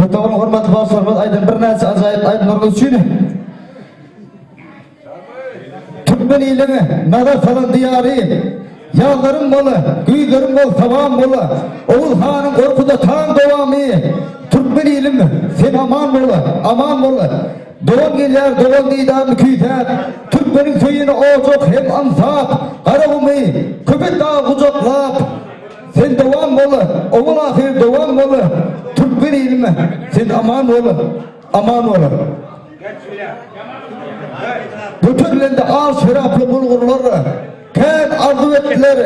Kötüğün hürmeti basarmaz aydın bir nesi acayip aydınlar ucin. Türkmen ilimi, nadar falan diyarı. Yağların malı, güylerin malı, tavan malı. Oğul Han'ın korkuda tam devamı. Türkmen ilimi, sen aman malı. Doğan gelir, doğan neyden küyter. Türkmenin köyünü oğucuk hem ansat. Karabımı, köpek dağı kucaklap. Sen devam malı, oğul ahir devam malı. Türkmen ilimi, sen aman malı. Bütünlerde ağır şeraplı bulgurları, ken arzu ettiler.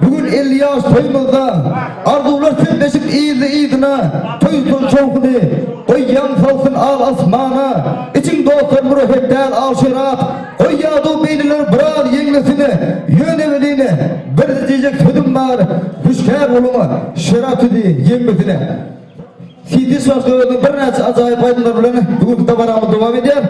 Bugün 50 yaş toymuzda, arzular sirdeşik iyidine, toysun çoğunu, koyyan salsın al asmana, için dostlar mürehetler al şerap, koyyadu beyniler bırak yenglesini, yönevelini, bir diyecek sözüm var, hüşker oluma, şerapı diye yenglesine. Sidiş başkanının bir nesi acayip aydınlar bilen, bugün kitabaramız devam ediyor.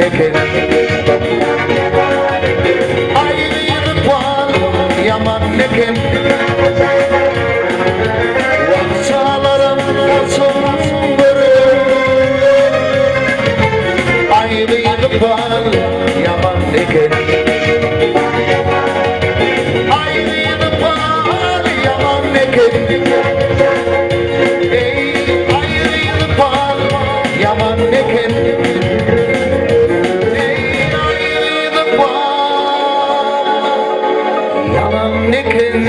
eken. Aydymlar yaman eken. Vaksalarım olsun görür. Aydymlar yaman eken. Aydymlar yaman eken. Aydymlar yaman eken. Yaman eken.